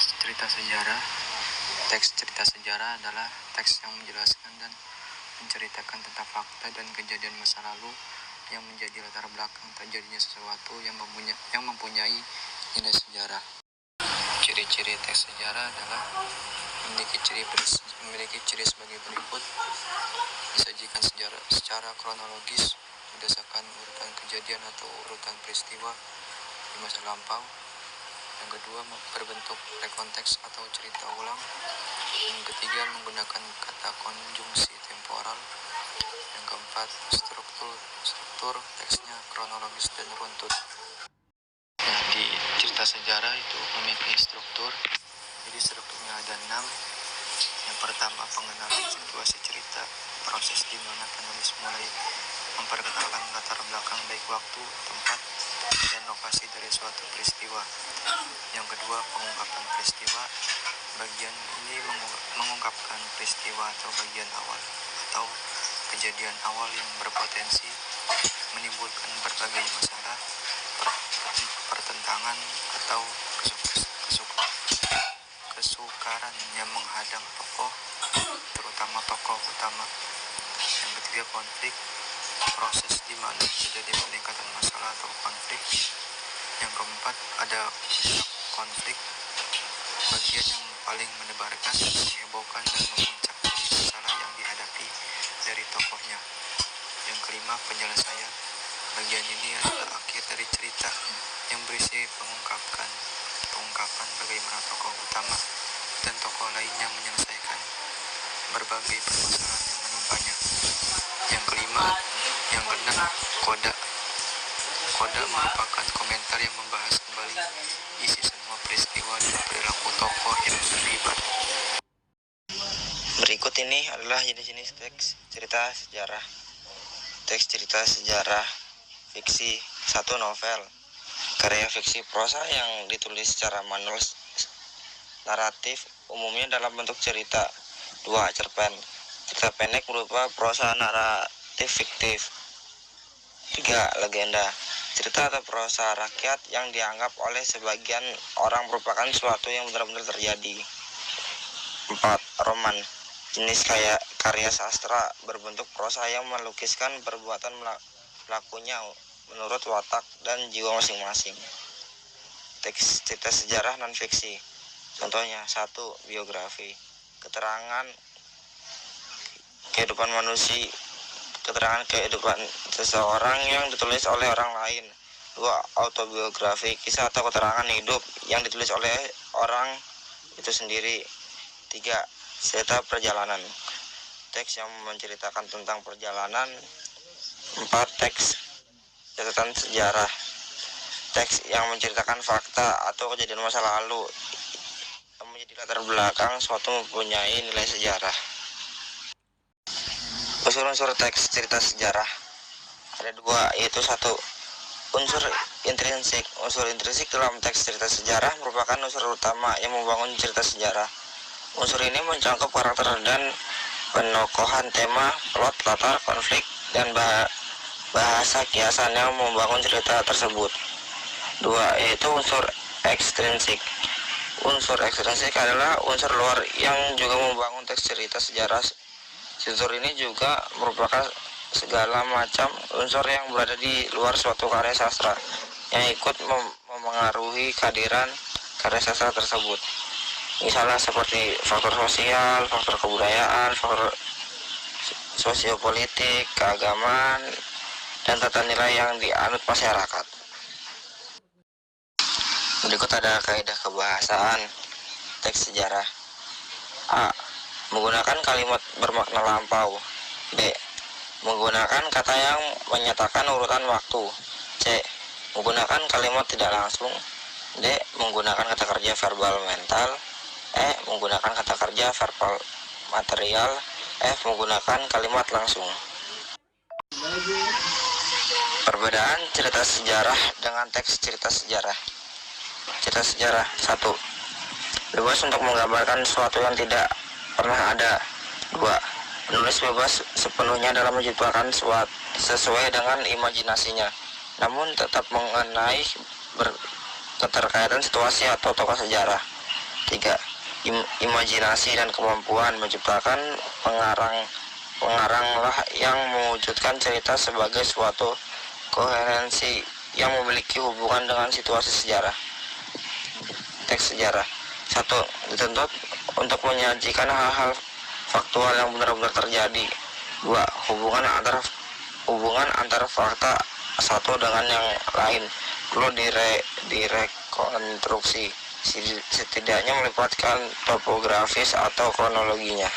teks cerita sejarah. Teks cerita sejarah adalah teks yang menjelaskan dan menceritakan tentang fakta dan kejadian masa lalu yang menjadi latar belakang terjadinya sesuatu yang mempunyai nilai sejarah. Ciri-ciri teks sejarah adalah memiliki ciri sebagai berikut: disajikan sejarah secara kronologis berdasarkan urutan kejadian atau urutan peristiwa di masa lampau. Yang kedua, berbentuk rekonteks atau cerita ulang. Yang ketiga, menggunakan kata konjungsi temporal. Yang keempat, struktur teksnya kronologis dan runtut. Nah, di cerita sejarah itu memiliki struktur. Jadi strukturnya ada 6. Yang pertama, pengenalan situasi cerita, proses di mana penulis mulai memperkenalkan latar belakang baik waktu, tempat, dan lokasi dari suatu peristiwa. Yang kedua, pengungkapan peristiwa. Bagian ini mengungkapkan peristiwa atau bagian awal atau kejadian awal yang berpotensi menimbulkan berbagai masalah, pertentangan, atau kesukaran yang menghadang tokoh, terutama tokoh utama. Yang ketiga, konflik, proses di mana terjadi peningkatan masalah atau konflik. Yang keempat, ada puncak konflik, bagian yang paling menebarkan, menghebohkan, dan memuncak dari masalah yang dihadapi dari tokohnya. Yang kelima, penyelesaian, bagian ini adalah akhir dari cerita yang berisi pengungkapan bagaimana tokoh utama dan tokoh lainnya menyelesaikan berbagai permasalahan yang menimpanya. Yang keenam, koda. Koda merupakan komentar yang membahas kembali isi semua peristiwa dan perilaku tokoh yang terlibat. Berikut ini adalah jenis-jenis teks cerita sejarah. Teks cerita sejarah fiksi. 1. Novel, karya fiksi prosa yang ditulis secara manual naratif, umumnya dalam bentuk cerita. 2. Cerpen, cerita pendek berupa prosa naratif fiktif. 3. Legenda, cerita atau prosa rakyat yang dianggap oleh sebagian orang merupakan sesuatu yang benar-benar terjadi. 4. Roman, jenis karya sastra berbentuk prosa yang melukiskan perbuatan pelakunya menurut watak dan jiwa masing-masing. Teks cerita sejarah non-fiksi. Contohnya: 1. Biografi, keterangan kehidupan seseorang yang ditulis oleh orang lain. 2. Autobiografi, kisah atau keterangan hidup yang ditulis oleh orang itu sendiri. 3. Cerita perjalanan, teks yang menceritakan tentang perjalanan. 4. Teks catatan sejarah, teks yang menceritakan fakta atau kejadian masa lalu yang menjadi latar belakang suatu mempunyai nilai sejarah. Unsur-unsur teks cerita sejarah ada 2, yaitu 1. Unsur intrinsik. Unsur intrinsik dalam teks cerita sejarah merupakan unsur utama yang membangun cerita sejarah. Unsur ini mencakup karakter dan penokohan, tema, plot, latar, konflik, dan bahasa kiasan yang membangun cerita tersebut. 2. Yaitu unsur ekstrinsik. Unsur ekstrinsik adalah unsur luar yang juga membangun teks cerita sejarah. Unsur ini juga merupakan segala macam unsur yang berada di luar suatu karya sastra yang ikut memengaruhi kehadiran karya sastra tersebut. Misalnya seperti faktor sosial, faktor kebudayaan, faktor sosiopolitik, keagamaan, dan tata nilai yang dianut masyarakat. Berikut ada kaidah kebahasaan teks sejarah. A. Menggunakan kalimat bermakna lampau. B. Menggunakan kata yang menyatakan urutan waktu. C. Menggunakan kalimat tidak langsung. D. Menggunakan kata kerja verbal mental. E. Menggunakan kata kerja verbal material. F. Menggunakan kalimat langsung. Perbedaan cerita sejarah dengan teks cerita sejarah. Cerita sejarah. 1. Bebas untuk menggambarkan sesuatu yang tidak pernah ada. 2. Penulis bebas sepenuhnya dalam menciptakan sesuai dengan imajinasinya, namun tetap mengenai keterkaitan situasi atau tokoh sejarah. Ketiga, imajinasi dan kemampuan menciptakan pengaranglah yang mewujudkan cerita sebagai suatu koherensi yang memiliki hubungan dengan situasi sejarah. Teks sejarah. 1. Dituntut untuk menyajikan hal-hal faktual yang benar-benar terjadi. 2. Hubungan antara fakta satu dengan yang lain perlu direkonstruksi, setidaknya melibatkan topografis atau kronologinya.